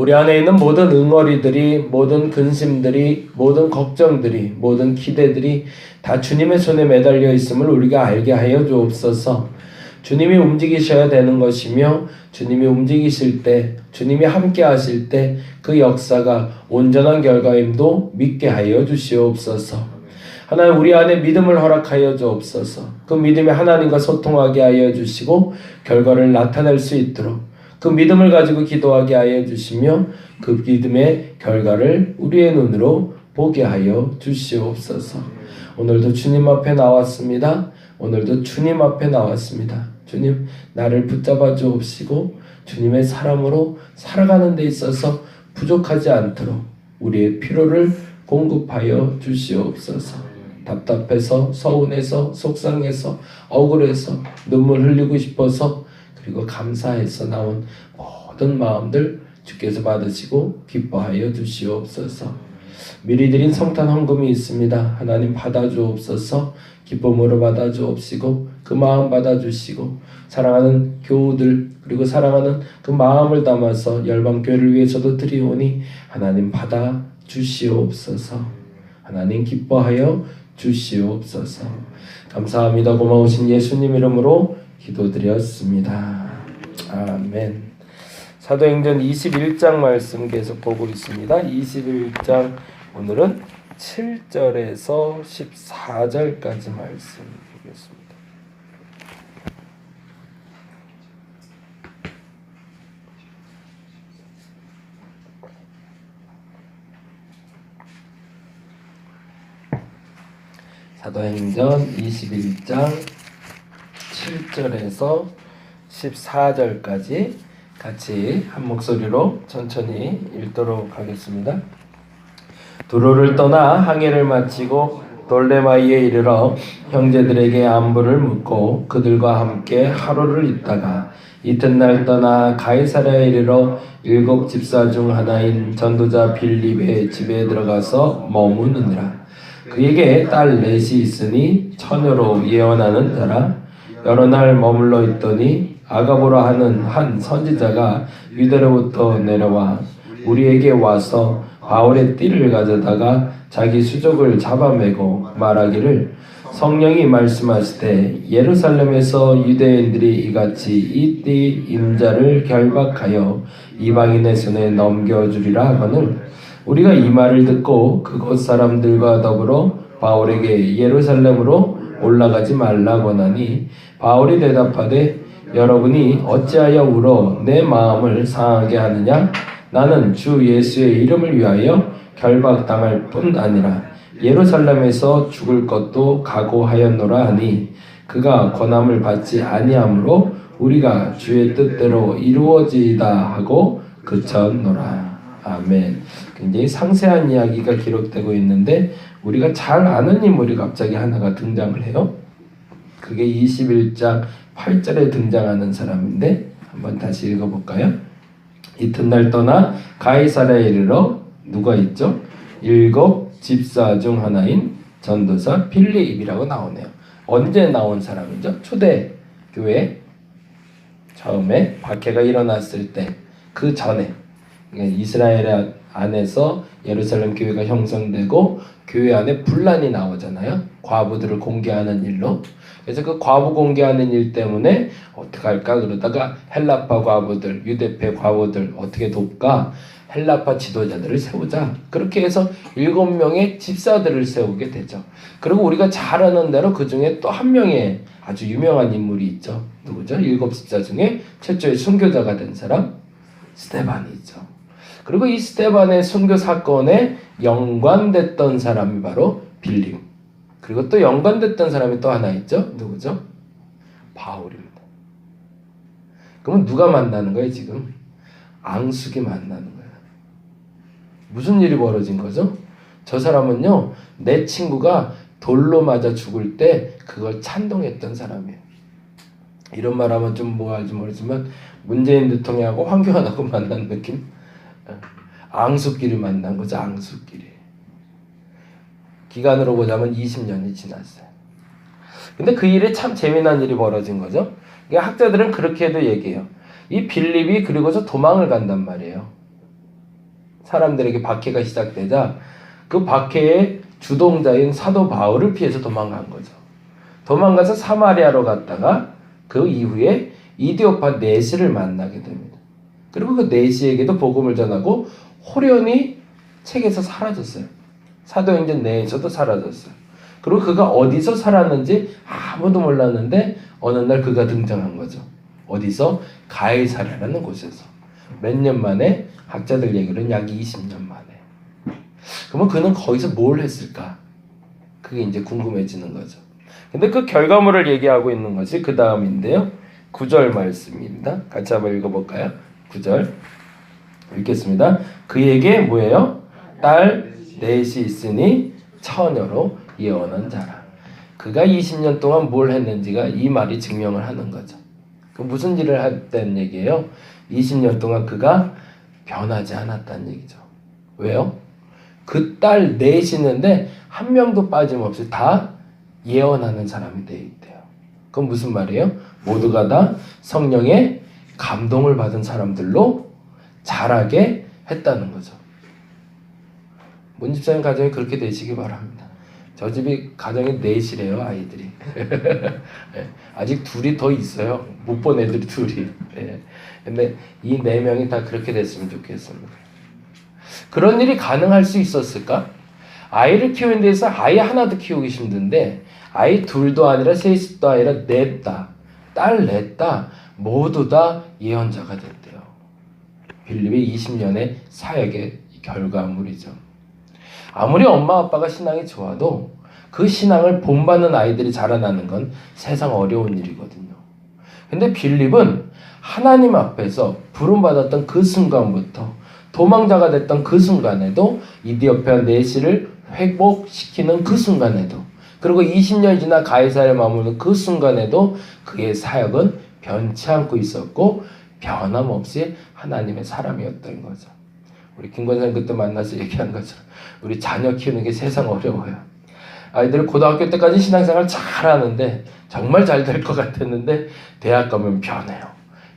우리 안에 있는 모든 응어리들이, 모든 근심들이, 모든 걱정들이, 모든 기대들이 다 주님의 손에 매달려 있음을 우리가 알게 하여 주옵소서. 주님이 움직이셔야 되는 것이며 주님이 움직이실 때, 주님이 함께 하실 때 그 역사가 온전한 결과임도 믿게 하여 주시옵소서. 하나님, 우리 안에 믿음을 허락하여 주옵소서. 그 믿음이 하나님과 소통하게 하여 주시고 결과를 나타낼 수 있도록 그 믿음을 가지고 기도하게 하여 주시며 그 믿음의 결과를 우리의 눈으로 보게 하여 주시옵소서. 오늘도 주님 앞에 나왔습니다. 오늘도 주님 앞에 나왔습니다. 주님, 나를 붙잡아 주옵시고 주님의 사람으로 살아가는 데 있어서 부족하지 않도록 우리의 필요를 공급하여 주시옵소서. 답답해서, 서운해서, 속상해서, 억울해서, 눈물 흘리고 싶어서, 그리고 감사해서 나온 모든 마음들 주께서 받으시고 기뻐하여 주시옵소서. 미리 드린 성탄 헌금이 있습니다. 하나님 받아주옵소서. 기쁨으로 받아주옵시고 그 마음 받아주시고 사랑하는 교우들 그리고 사랑하는 그 마음을 담아서 열방교회를 위해서도 드리오니 하나님 받아주시옵소서. 하나님 기뻐하여 주시옵소서. 감사합니다. 고마우신 예수님 이름으로 기도드렸습니다. 아멘. 사도행전 21장 말씀 계속 보고 있습니다. 21장 오늘은 7절에서 14절까지 말씀 보겠습니다. 사도행전 21장 7절에서 14절까지 같이 한 목소리로 천천히 읽도록 하겠습니다. 두로를 떠나 항해를 마치고 돌레마이에 이르러 형제들에게 안부를 묻고 그들과 함께 하루를 있다가 이튿날 떠나 가이사랴에 이르러 7 집사 중 하나인 전도자 빌립의 집에 들어가서 머무느니라. 그에게 딸 넷이 있으니 처녀로 예언하는 자라. 여러 날 머물러 있더니 아가보라 하는 한 선지자가 유대로부터 내려와 우리에게 와서 바울의 띠를 가져다가 자기 수족을 잡아매고 말하기를 성령이 말씀하시되 예루살렘에서 유대인들이 이같이 이 띠 임자를 결박하여 이방인의 손에 넘겨주리라 하거늘 우리가 이 말을 듣고 그곳 사람들과 더불어 바울에게 예루살렘으로 올라가지 말라고 하니 바울이 대답하되 여러분이 어찌하여 울어 내 마음을 상하게 하느냐? 나는 주 예수의 이름을 위하여 결박당할 뿐 아니라 예루살렘에서 죽을 것도 각오하였노라 하니 그가 권함을 받지 아니하므로 우리가 주의 뜻대로 이루어지이다 하고 그쳤노라. 아멘. 굉장히 상세한 이야기가 기록되고 있는데 우리가 잘 아는 인물이 갑자기 하나가 등장을 해요. 그게 21장 8절에 등장하는 사람인데 한번 다시 읽어볼까요? 이튿날 떠나 가이사랴에 이르러 누가 있죠? 7 집사 중 하나인 전도사 빌립이라고 나오네요. 언제 나온 사람이죠? 초대교회 처음에 박해가 일어났을 때 그 전에 이스라엘 안에서 예루살렘 교회가 형성되고 교회 안에 분란이 나오잖아요. 과부들을 공개하는 일로. 그래서 그 과부 공개하는 일 때문에 어떻게 할까 그러다가 헬라파 과부들, 유대파 과부들 어떻게 돕까? 헬라파 지도자들을 세우자. 그렇게 해서 7명의 집사들을 세우게 되죠. 그리고 우리가 잘 아는 대로 그 중에 또 한 명의 아주 유명한 인물이 있죠. 누구죠? 7 집사 중에 최초의 순교자가 된 사람 스데반이죠. 그리고 이 스데반의 순교 사건에 연관됐던 사람이 바로 빌립. 그리고 또 연관됐던 사람이 또 하나 있죠. 누구죠? 바울입니다. 그러면 누가 만나는 거예요 지금? 앙숙이 만나는 거예요. 무슨 일이 벌어진 거죠? 저 사람은요. 내 친구가 돌로 맞아 죽을 때 그걸 찬동했던 사람이에요. 이런 말하면 좀 뭐할지 모르지만 문재인 대통령하고 황교안하고 만난 느낌? 앙숙끼리 만난 거죠. 앙숙끼리. 기간으로 보자면 20년이 지났어요. 근데 그 일에 참 재미난 일이 벌어진 거죠. 학자들은 그렇게도 얘기해요. 이 빌립이 그리고서 도망을 간단 말이에요. 사람들에게 박해가 시작되자 그 박해의 주동자인 사도 바울을 피해서 도망간 거죠. 도망가서 사마리아로 갔다가 그 이후에 이디오파 네시를 만나게 됩니다. 그리고 그 네시에게도 복음을 전하고 호련히 책에서 사라졌어요. 사도행전 내에서도 사라졌어요. 그리고 그가 어디서 살았는지 아무도 몰랐는데 어느 날 그가 등장한 거죠. 어디서? 가이사랴라는 곳에서. 몇 년 만에? 학자들 얘기로는 약 20년 만에. 그러면 그는 거기서 뭘 했을까? 그게 이제 궁금해지는 거죠. 근데 그 결과물을 얘기하고 있는 것이 그 다음인데요. 9절 말씀입니다. 같이 한번 읽어볼까요? 9절 읽겠습니다. 그에게 뭐예요? 딸 넷이 있으니 처녀로 예언한 자라. 그가 20년 동안 뭘 했는지가 이 말이 증명을 하는 거죠. 그 무슨 일을 했다는 얘기예요? 20년 동안 그가 변하지 않았다는 얘기죠. 왜요? 그 딸 넷이 있는데 한 명도 빠짐없이 다 예언하는 사람이 돼 있대요. 그건 무슨 말이에요? 모두가 다 성령의 감동을 받은 사람들로 자라게 했다는 거죠. 문집사님 가정이 그렇게 되시기 바랍니다. 저 집이 가정이 넷이래요, 아이들이. 아직 둘이 더 있어요. 못 본 애들이 둘이. 근데 이 4명이 다 그렇게 됐으면 좋겠습니다. 그런 일이 가능할 수 있었을까? 아이를 키우는 데서 아이 하나도 키우기 힘든데 아이 둘도 아니라 셋도 아니라 넷다, 딸 넷다 모두 다 예언자가 됐대요. 빌립의 20년의 사역의 결과물이죠. 아무리 엄마 아빠가 신앙이 좋아도 그 신앙을 본받는 아이들이 자라나는 건 세상 어려운 일이거든요. 근데 빌립은 하나님 앞에서 부름받았던 그 순간부터 도망자가 됐던 그 순간에도 이디오피아 네시를 회복시키는 그 순간에도 그리고 20년이 지나 가이사랴에 머무는 그 순간에도 그의 사역은 변치 않고 있었고 변함없이 하나님의 사람이었던 거죠. 우리 김권사님 그때 만나서 얘기한 것처럼 우리 자녀 키우는 게 세상 어려워요. 아이들 고등학교 때까지 신앙생활 잘하는데 정말 잘 될 것 같았는데 대학 가면 변해요.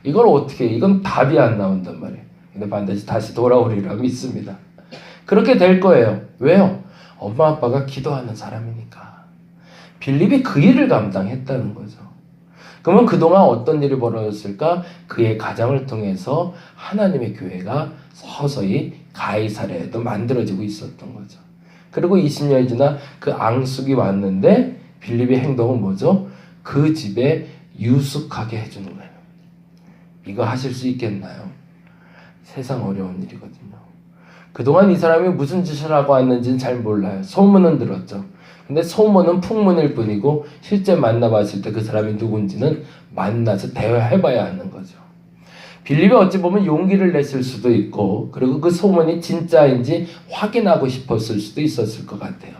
이걸 어떻게 해? 이건 답이 안 나온단 말이에요. 근데 반드시 다시 돌아오리라 믿습니다. 그렇게 될 거예요. 왜요? 엄마 아빠가 기도하는 사람이니까. 빌립이 그 일을 감당했다는 거죠. 그러면 그동안 어떤 일이 벌어졌을까? 그의 가정을 통해서 하나님의 교회가 서서히 가이사랴에도 만들어지고 있었던 거죠. 그리고 20년이 지나 그 앙숙이 왔는데 빌립의 행동은 뭐죠? 그 집에 유숙하게 해주는 거예요. 이거 하실 수 있겠나요? 세상 어려운 일이거든요. 그동안 이 사람이 무슨 짓을 하고 왔는지는 잘 몰라요. 소문은 들었죠. 근데 소문은 풍문일 뿐이고 실제 만나봤을 때 그 사람이 누군지는 만나서 대화해봐야 하는 거죠. 빌립이 어찌 보면 용기를 냈을 수도 있고 그리고 그 소문이 진짜인지 확인하고 싶었을 수도 있었을 것 같아요.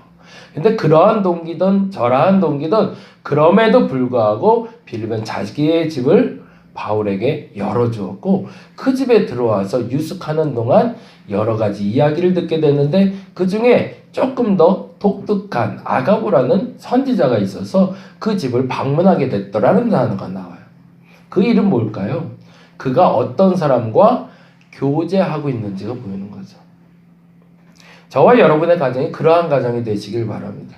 근데 그러한 동기든 저러한 동기든 그럼에도 불구하고 빌립은 자기의 집을 바울에게 열어주었고 그 집에 들어와서 유숙하는 동안 여러 가지 이야기를 듣게 됐는데 그 중에 조금 더 독특한 아가보라는 선지자가 있어서 그 집을 방문하게 됐더라는 단어가 나와요. 그 일은 뭘까요? 그가 어떤 사람과 교제하고 있는지가 보이는 거죠. 저와 여러분의 가정이 그러한 가정이 되시길 바랍니다.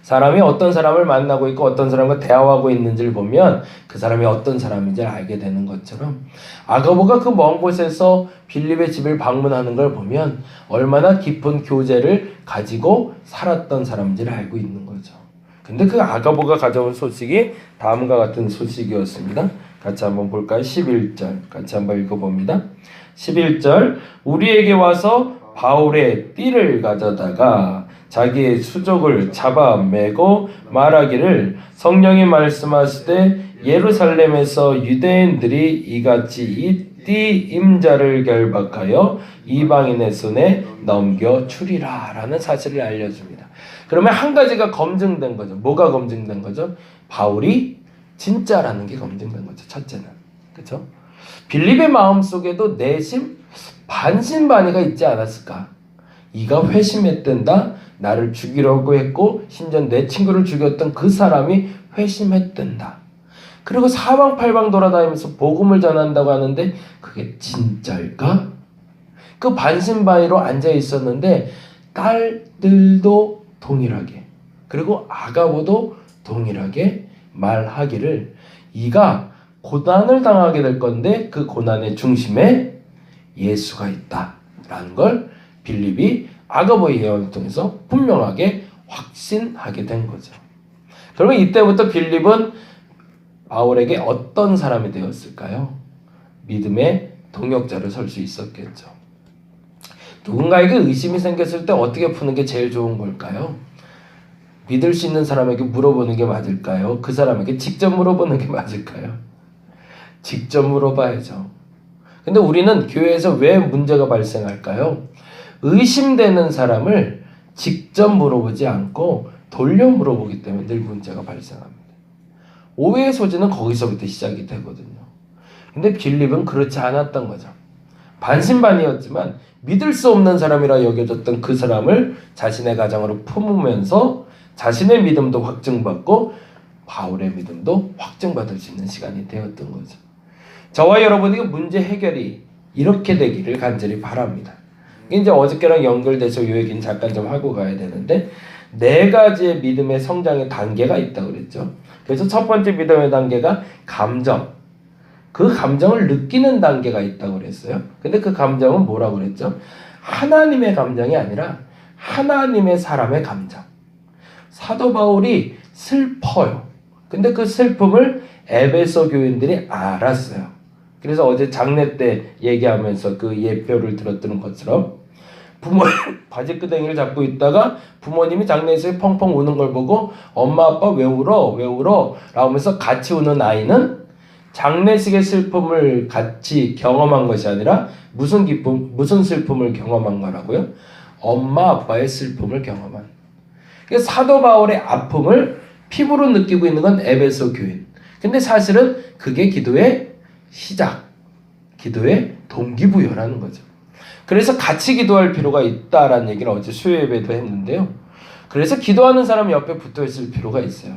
사람이 어떤 사람을 만나고 있고 어떤 사람과 대화하고 있는지를 보면 그 사람이 어떤 사람인지 알게 되는 것처럼 아가보가 그 먼 곳에서 빌립의 집을 방문하는 걸 보면 얼마나 깊은 교제를 가지고 살았던 사람인지를 알고 있는 거죠. 근데 그 아가보가 가져온 소식이 다음과 같은 소식이었습니다. 같이 한번 볼까요? 11절 같이 한번 읽어봅니다. 11절 우리에게 와서 바울의 띠를 가져다가 자기의 수족을 잡아 매고 말하기를 성령이 말씀하시되 예루살렘에서 유대인들이 이같이 이 띠 임자를 결박하여 이방인의 손에 넘겨주리라 라는 사실을 알려줍니다. 그러면 한 가지가 검증된 거죠. 뭐가 검증된 거죠? 바울이 진짜라는 게 검증된 거죠. 첫째는. 그렇죠? 빌립의 마음속에도 내심 반신반의가 있지 않았을까? 이가 회심했던다. 나를 죽이려고 했고 심지어 내 친구를 죽였던 그 사람이 회심했던다. 그리고 사방팔방 돌아다니면서 복음을 전한다고 하는데 그게 진짜일까? 그 반신반의로 앉아 있었는데 딸들도 동일하게 그리고 아가보도 동일하게 말하기를 이가 고난을 당하게 될 건데 그 고난의 중심에 예수가 있다라는 걸 빌립이 아가보의 예언을 통해서 분명하게 확신하게 된 거죠. 그러면 이때부터 빌립은 바울에게 어떤 사람이 되었을까요? 믿음의 동역자로 설 수 있었겠죠. 누군가에게 의심이 생겼을 때 어떻게 푸는 게 제일 좋은 걸까요? 믿을 수 있는 사람에게 물어보는 게 맞을까요? 그 사람에게 직접 물어보는 게 맞을까요? 직접 물어봐야죠. 근데 우리는 교회에서 왜 문제가 발생할까요? 의심되는 사람을 직접 물어보지 않고 돌려 물어보기 때문에 늘 문제가 발생합니다. 오해의 소지는 거기서부터 시작이 되거든요. 근데 빌립은 그렇지 않았던 거죠. 반신반의였지만 믿을 수 없는 사람이라 여겨졌던 그 사람을 자신의 가정으로 품으면서 자신의 믿음도 확증받고 바울의 믿음도 확증받을 수 있는 시간이 되었던 거죠. 저와 여러분에게 문제 해결이 이렇게 되기를 간절히 바랍니다. 이제 어저께랑 연결돼서 이 얘기는 잠깐 좀 하고 가야 되는데 4가지의 믿음의 성장의 단계가 있다고 그랬죠. 그래서 첫 번째 믿음의 단계가 감정. 그 감정을 느끼는 단계가 있다고 그랬어요. 근데 그 감정은 뭐라고 그랬죠? 하나님의 감정이 아니라 하나님의 사람의 감정. 사도 바울이 슬퍼요. 근데 그 슬픔을 에베소 교인들이 알았어요. 그래서 어제 장례 때 얘기하면서 그 예표를 들었던 것처럼 부모님 바지끄댕이를 잡고 있다가 부모님이 장례에서 펑펑 우는 걸 보고 엄마 아빠 왜 울어? 왜 울어? 라고 하면서 같이 우는 아이는 장례식의 슬픔을 같이 경험한 것이 아니라 무슨 기쁨, 무슨 슬픔을 경험한 거라고요? 엄마 아빠의 슬픔을 경험한. 그러니까 사도 바울의 아픔을 피부로 느끼고 있는 건 에베소 교인. 근데 사실은 그게 기도의 시작, 기도의 동기부여라는 거죠. 그래서 같이 기도할 필요가 있다라는 얘기를 어제 수요 예배도 했는데요. 그래서 기도하는 사람 옆에 붙어 있을 필요가 있어요.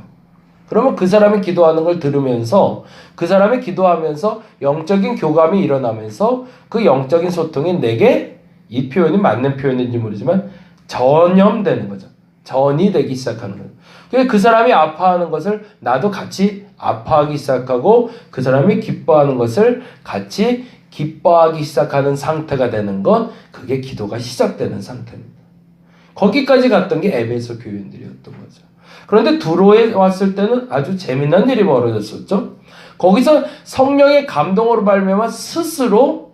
그러면 그 사람이 기도하는 걸 들으면서 그 사람이 기도하면서 영적인 교감이 일어나면서 그 영적인 소통이 내게 이 표현이 맞는 표현인지 모르지만 전염되는 거죠. 전이 되기 시작하는 거예요. 그래서 그 사람이 아파하는 것을 나도 같이 아파하기 시작하고 그 사람이 기뻐하는 것을 같이 기뻐하기 시작하는 상태가 되는 건 그게 기도가 시작되는 상태입니다. 거기까지 갔던 게 에베소 교인들이었던 거죠. 그런데 두로에 왔을 때는 아주 재미난 일이 벌어졌었죠. 거기서 성령의 감동으로 발명한 스스로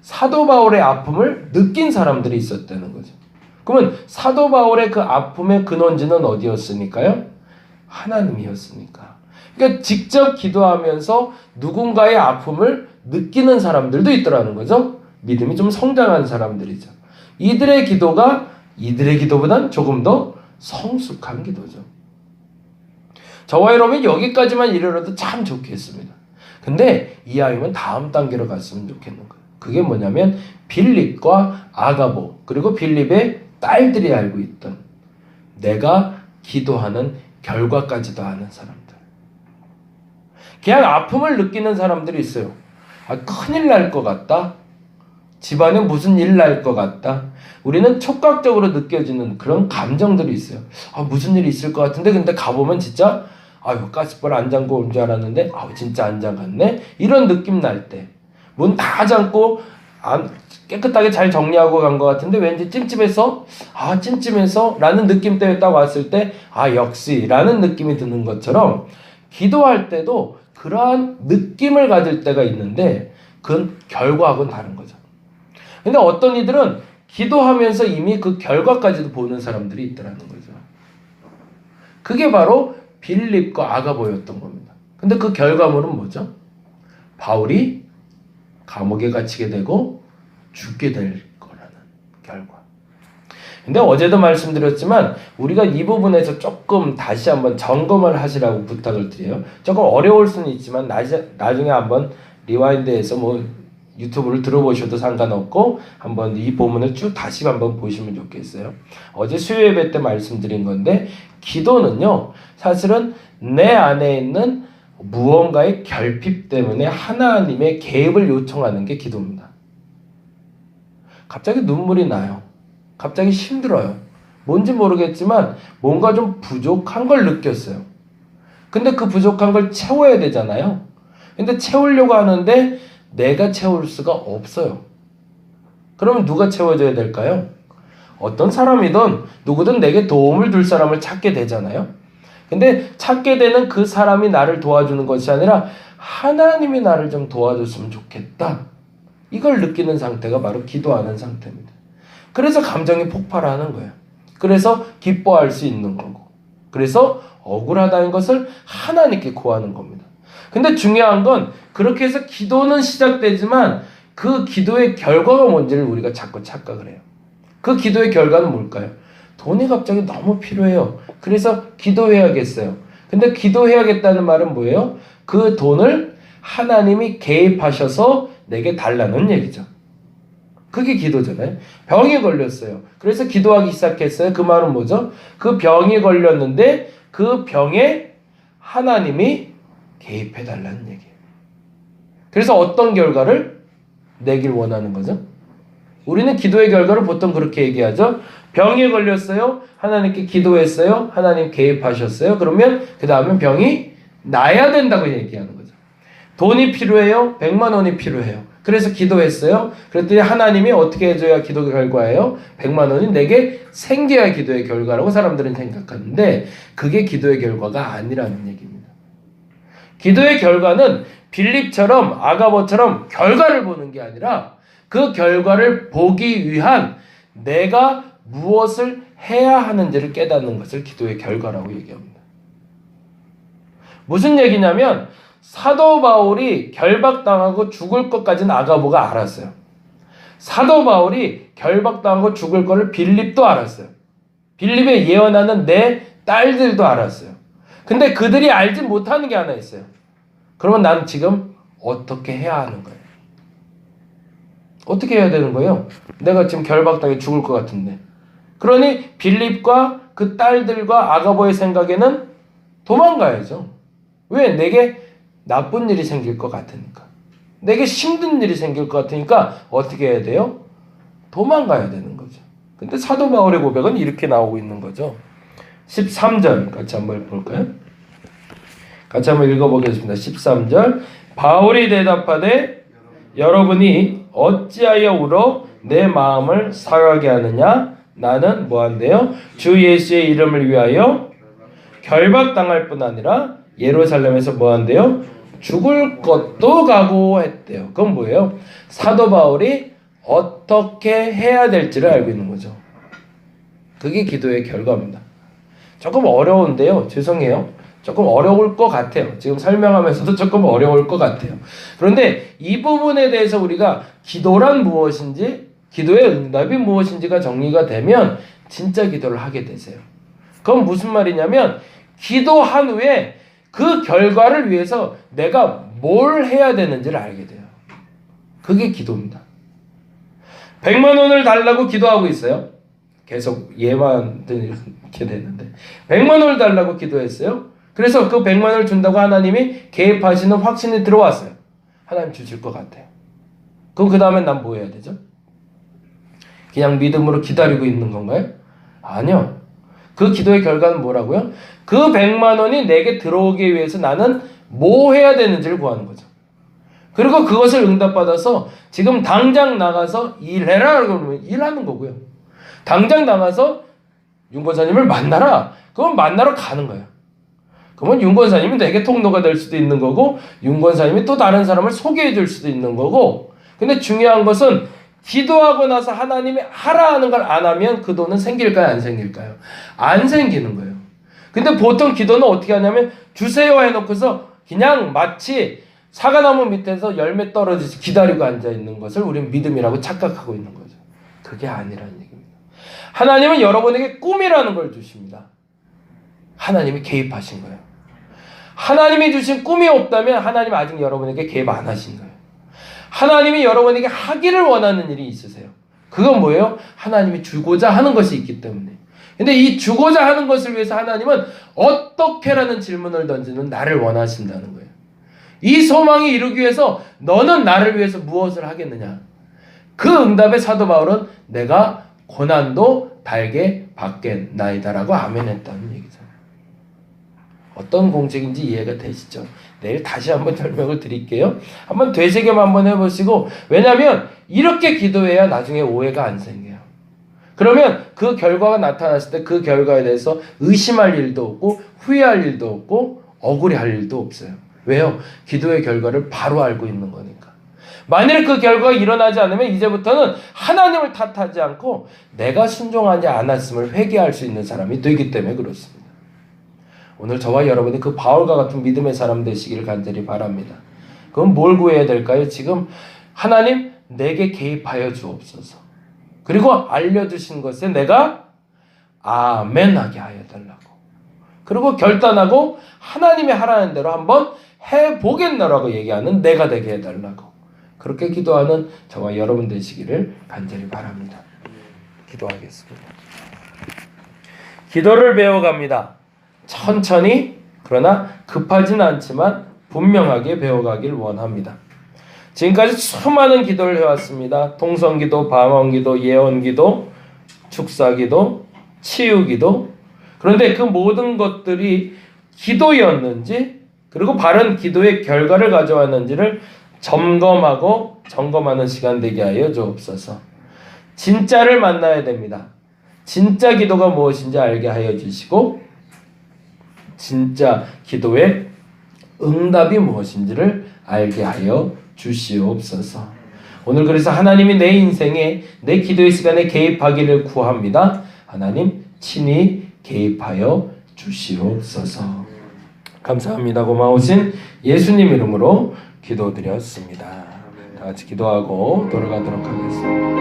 사도 바울의 아픔을 느낀 사람들이 있었다는 거죠. 그러면 사도 바울의 그 아픔의 근원지는 어디였으니까요? 하나님이었으니까. 그러니까 직접 기도하면서 누군가의 아픔을 느끼는 사람들도 있더라는 거죠. 믿음이 좀 성장한 사람들이죠. 이들의 기도가 이들의 기도보단 조금 더 성숙한 기도죠. 저와 여러분이 여기까지만 이르러도 참 좋겠습니다. 근데 이왕이면 다음 단계로 갔으면 좋겠는 거예요. 그게 뭐냐면 빌립과 아가보 그리고 빌립의 딸들이 알고 있던 내가 기도하는 결과까지도 아는 사람들. 그냥 아픔을 느끼는 사람들이 있어요. 큰일 날 것 같다. 집안에 무슨 일 날 것 같다. 우리는 촉각적으로 느껴지는 그런 감정들이 있어요. 무슨 일이 있을 것 같은데 근데 가보면 진짜 가스불 안 잠고 온 줄 알았는데 진짜 안 잠갔네. 이런 느낌 날 때 문 다 잠고 깨끗하게 잘 정리하고 간 것 같은데 왠지 찜찜해서 라는 느낌 때문에 딱 왔을 때 역시 라는 느낌이 드는 것처럼 기도할 때도 그러한 느낌을 가질 때가 있는데 그건 결과하고는 다른 거죠. 근데 어떤 이들은 기도하면서 이미 그 결과까지도 보는 사람들이 있더라는 거죠. 그게 바로 빌립과 아가보였던 겁니다. 근데 그 결과물은 뭐죠? 바울이 감옥에 갇히게 되고 죽게 될 거라는 결과. 근데 어제도 말씀드렸지만 우리가 이 부분에서 조금 다시 한번 점검을 하시라고 부탁을 드려요. 조금 어려울 수는 있지만 나중에 한번 리와인드해서 유튜브를 들어보셔도 상관없고 한번 이 본문을 쭉 다시 한번 보시면 좋겠어요. 어제 수요 예배 때 말씀드린 건데 기도는요 사실은 내 안에 있는 무언가의 결핍 때문에 하나님의 개입을 요청하는 게 기도입니다. 갑자기 눈물이 나요. 갑자기 힘들어요. 뭔지 모르겠지만 뭔가 좀 부족한 걸 느꼈어요. 근데 그 부족한 걸 채워야 되잖아요. 근데 채우려고 하는데 내가 채울 수가 없어요. 그러면 누가 채워줘야 될까요? 어떤 사람이든 누구든 내게 도움을 줄 사람을 찾게 되잖아요. 근데 찾게 되는 그 사람이 나를 도와주는 것이 아니라 하나님이 나를 좀 도와줬으면 좋겠다. 이걸 느끼는 상태가 바로 기도하는 상태입니다. 그래서 감정이 폭발하는 거예요. 그래서 기뻐할 수 있는 거고. 그래서 억울하다는 것을 하나님께 구하는 겁니다. 근데 중요한 건 그렇게 해서 기도는 시작되지만 그 기도의 결과가 뭔지를 우리가 자꾸 착각을 해요. 그 기도의 결과는 뭘까요? 돈이 갑자기 너무 필요해요. 그래서 기도해야겠어요. 근데 기도해야겠다는 말은 뭐예요? 그 돈을 하나님이 개입하셔서 내게 달라는 얘기죠. 그게 기도잖아요. 병이 걸렸어요. 그래서 기도하기 시작했어요. 그 말은 뭐죠? 그 병이 걸렸는데 그 병에 하나님이 개입해달라는 얘기예요. 그래서 어떤 결과를 내길 원하는 거죠? 우리는 기도의 결과를 보통 그렇게 얘기하죠. 병에 걸렸어요. 하나님께 기도했어요. 하나님 개입하셨어요. 그러면 그 다음에 병이 나야 된다고 얘기하는 거죠. 돈이 필요해요. 100만 원이 필요해요. 그래서 기도했어요. 그랬더니 하나님이 어떻게 해줘야 기도의 결과예요? 100만 원이 내게 생겨야 기도의 결과라고 사람들은 생각하는데 그게 기도의 결과가 아니라는 얘기입니다. 기도의 결과는 빌립처럼 아가보처럼 결과를 보는 게 아니라 그 결과를 보기 위한 내가 무엇을 해야 하는지를 깨닫는 것을 기도의 결과라고 얘기합니다. 무슨 얘기냐면 사도 바울이 결박당하고 죽을 것까지는 아가보가 알았어요. 사도 바울이 결박당하고 죽을 거를 빌립도 알았어요. 빌립의 예언하는 내 딸들도 알았어요. 근데 그들이 알지 못하는 게 하나 있어요. 그러면 난 지금 어떻게 해야 하는 거예요? 어떻게 해야 되는 거예요? 내가 지금 결박당해 죽을 것 같은데. 그러니 빌립과 그 딸들과 아가보의 생각에는 도망가야죠. 왜? 내게 나쁜 일이 생길 것 같으니까. 내게 힘든 일이 생길 것 같으니까 어떻게 해야 돼요? 도망가야 되는 거죠. 근데 사도 바울의 고백은 이렇게 나오고 있는 거죠. 13절 같이 한번 볼까요? 같이 한번 읽어보겠습니다. 13절 바울이 대답하되 여러분이 어찌하여 울어 내 마음을 상하게 하느냐? 나는 뭐한대요? 주 예수의 이름을 위하여 결박당할 뿐 아니라 예루살렘에서 뭐한대요? 죽을 것도 각오했대요. 그건 뭐예요? 사도 바울이 어떻게 해야 될지를 알고 있는 거죠. 그게 기도의 결과입니다. 조금 어려운데요. 죄송해요. 조금 어려울 것 같아요. 지금 설명하면서도 조금 어려울 것 같아요. 그런데 이 부분에 대해서 우리가 기도란 무엇인지, 기도의 응답이 무엇인지가 정리가 되면 진짜 기도를 하게 되세요. 그건 무슨 말이냐면 기도한 후에 그 결과를 위해서 내가 뭘 해야 되는지를 알게 돼요. 그게 기도입니다. 100만 원을 달라고 기도하고 있어요. 계속 예만 이렇게 되는데 100만 원을 달라고 기도했어요. 그래서 그 100만 원을 준다고 하나님이 개입하시는 확신이 들어왔어요. 하나님 주실 것 같아요. 그럼 그 다음에 난 뭐 해야 되죠? 그냥 믿음으로 기다리고 있는 건가요? 아니요. 그 기도의 결과는 뭐라고요? 그 100만 원이 내게 들어오기 위해서 나는 뭐 해야 되는지를 구하는 거죠. 그리고 그것을 응답받아서 지금 당장 나가서 일해라 그러면 일하는 거고요. 당장 나가서 윤 권사님을 만나라. 그건 만나러 가는 거예요. 그러면 윤 권사님이 내게 통로가 될 수도 있는 거고 윤 권사님이 또 다른 사람을 소개해 줄 수도 있는 거고 근데 중요한 것은 기도하고 나서 하나님이 하라 하는 걸 안 하면 그 돈은 생길까요? 안 생길까요? 안 생기는 거예요. 근데 보통 기도는 어떻게 하냐면 주세요 해놓고서 그냥 마치 사과나무 밑에서 열매 떨어지지 기다리고 앉아있는 것을 우리는 믿음이라고 착각하고 있는 거죠. 그게 아니라는 얘기입니다. 하나님은 여러분에게 꿈이라는 걸 주십니다. 하나님이 개입하신 거예요. 하나님이 주신 꿈이 없다면 하나님은 아직 여러분에게 개입 안 하신 거예요. 하나님이 여러분에게 하기를 원하는 일이 있으세요. 그건 뭐예요? 하나님이 주고자 하는 것이 있기 때문에. 근데 이 주고자 하는 것을 위해서 하나님은 어떻게라는 질문을 던지는 나를 원하신다는 거예요. 이 소망이 이루기 위해서 너는 나를 위해서 무엇을 하겠느냐? 그 응답에 사도 바울은 내가 고난도 달게 받겠나이다라고 아멘했다는 얘기죠. 어떤 공책인지 이해가 되시죠? 내일 다시 한번 설명을 드릴게요. 한번 되새김 한번 해보시고, 왜냐하면 이렇게 기도해야 나중에 오해가 안 생겨요. 그러면 그 결과가 나타났을 때 그 결과에 대해서 의심할 일도 없고 후회할 일도 없고 억울해할 일도 없어요. 왜요? 기도의 결과를 바로 알고 있는 거니까. 만일 그 결과가 일어나지 않으면 이제부터는 하나님을 탓하지 않고 내가 순종하지 않았음을 회개할 수 있는 사람이 되기 때문에 그렇습니다. 오늘 저와 여러분이 그 바울과 같은 믿음의 사람 되시기를 간절히 바랍니다. 그럼 뭘 구해야 될까요? 지금 하나님 내게 개입하여 주옵소서. 그리고 알려주신 것에 내가 아멘하게 하여 달라고. 그리고 결단하고 하나님이 하라는 대로 한번 해보겠노라고 얘기하는 내가 되게 해달라고. 그렇게 기도하는 저와 여러분 되시기를 간절히 바랍니다. 기도하겠습니다. 기도를 배워갑니다. 천천히, 그러나 급하진 않지만 분명하게 배워가길 원합니다. 지금까지 수많은 기도를 해왔습니다. 통성기도, 방언기도, 예언기도, 축사기도, 치유기도. 그런데 그 모든 것들이 기도였는지, 그리고 바른 기도의 결과를 가져왔는지를 점검하고 점검하는 시간 되게 하여 주옵소서. 진짜를 만나야 됩니다. 진짜 기도가 무엇인지 알게 하여 주시고, 진짜 기도의 응답이 무엇인지를 알게 하여 주시옵소서. 오늘 그래서 하나님이 내 인생에, 내 기도의 시간에 개입하기를 구합니다. 하나님 친히 개입하여 주시옵소서. 감사합니다. 고마우신 예수님 이름으로 기도드렸습니다. 다 같이 기도하고 돌아가도록 하겠습니다.